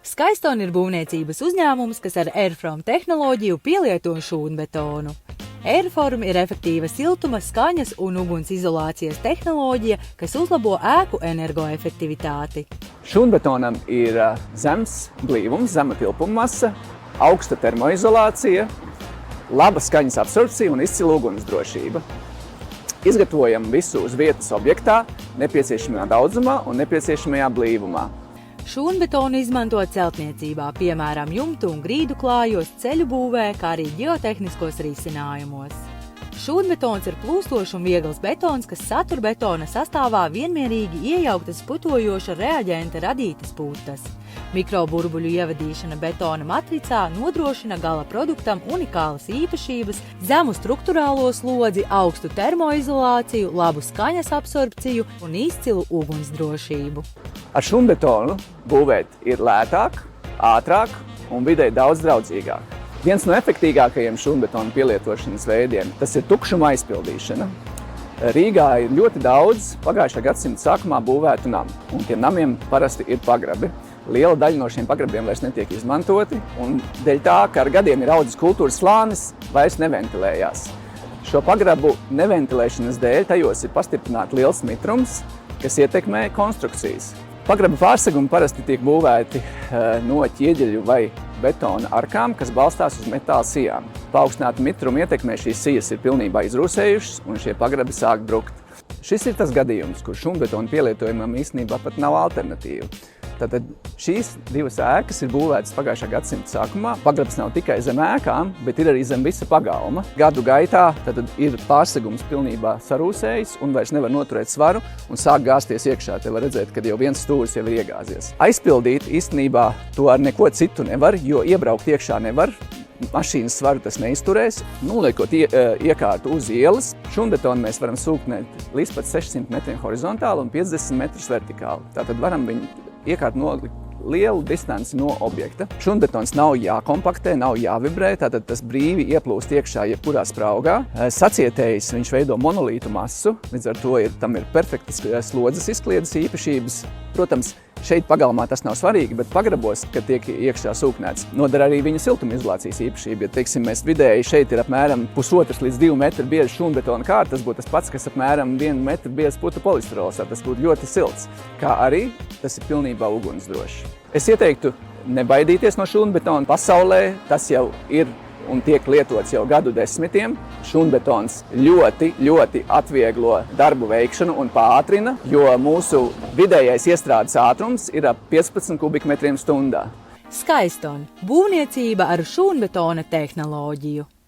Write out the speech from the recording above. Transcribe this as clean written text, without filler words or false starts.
Skaistone ir būvniecības uzņēmums, kas ar Airform tehnoloģiju pielieto šūnbetonu. Airform ir efektīva siltuma, skaņas un uguns izolācijas tehnoloģija, kas uzlabo ēku energoefektivitāti. Šūnbetonam ir zems blīvums, zema tilpuma masa, augsta termoizolācija, laba skaņas absorpcija un izcila ugunsdrošība. Izgatavojam visu uz vietas objektā, nepieciešamajā daudzumā un nepieciešamajā blīvumā. Šūnbetonu izmanto celtniecībā, piemēram, jumtu un grīdu klājos, ceļu būvē, kā arī ģeotehniskos risinājumos. Šūnbetons ir plūstošs un viegls betons, kas satur betona sastāvā vienmērīgi iejauktas putojoša reaģenta radītas putas. Mikroburbuļu ievadīšana betona matricā nodrošina gala produktam unikālas īpašības, zemu strukturālo slodzi, augstu termoizolāciju, labu skaņas absorpciju un izcilu ugunsdrošību. Ar šūnbetonu būvēt ir lētāk, ātrāk un videi daudz draudzīgāk. Viens no efektīgākajiem šūnbetona pielietošanas veidiem – tas ir tukšuma aizpildīšana. Rīgā ir ļoti daudz pagājušā gadsimta sākumā būvētu namu, un tiem namiem parasti ir pagrabi. Liela daļa no šiem pagrabiem vairs netiek izmantoti, un dēļ tā, ka ar gadiem ir audzis kultūras slānis, vairs neventilējās. Šo pagrabu neventilēšanas dēļ tajos ir pastiprināts liels mitrums, kas ietekmē konstrukcijas. Pagrabu pārsegumi parasti tiek būvēti no ķieģeļu vai betona arkām, kas balstās uz metāla sijām. Paaugstināta mitruma ietekmē šīs sijas ir pilnībā izrūsējušas un šie pagrabi sāk brukt. Šis ir tas gadījums, kur šūnbetona pielietojumam īstenībā pat nav alternatīva. Tātad šīs divas ēkas ir būvētas pagājušā gadsimta sākumā. Pagrabs nav tikai zem ēkām, bet ir arī zem visa pagalma. Gadu gaitā ir pārsegums pilnībā sarūsējis un vairs nevar noturēt svaru un sāk gāzties iekšā. Te var redzēt, ka jau viens stūris jau ir iegāzies. Aizpildīt īstenībā to ar neko citu nevar, jo iebraukt iekšā nevar. Mašīnas svaru tas neizturēs. Noliekot iekārtu uz ielas, šūnbetonu mēs varam sūknēt līdz pat 600 metriem horizontāli un 50 metrus vertikāli. Tātad varam viņu iekārtu nolikt lielu distanci no objekta. Šūnbetons nav jākompaktē, nav jāvibrē, tātad tas brīvi ieplūst iekšā jebkurā spraugā. Sacietējis viņš veido monolītu masu, līdz ar to tam ir perfektas slodzes izkliedes īpašības. Protams, šeit pagalmā tas nav svarīgi, bet pagrabos, kad tiek iekšā sūknēts, nodara arī viņa siltumizolācijas īpašība. Ja, teiksim, mēs vidēji šeit ir apmēram 1,5 līdz 2 metru bieza šūnbetona kārta, tas būtu tas pats, kas apmēram 1 metru bieza putu polistirols, tas būtu ļoti silts. Kā arī tas ir pilnībā ugunsdrošs. Es ieteiktu nebaidīties no šūnbetona. Pasaulē tas jau ir un tiek lietots jau gadu desmitiem. Šūnbetons ļoti atvieglo darbu veikšanu un pātrina, jo mūsu vidējais iestrādes ātrums ir ap 15 kubikmetriem stundā. Skaistone – būvniecība ar šūnbetona tehnoloģiju.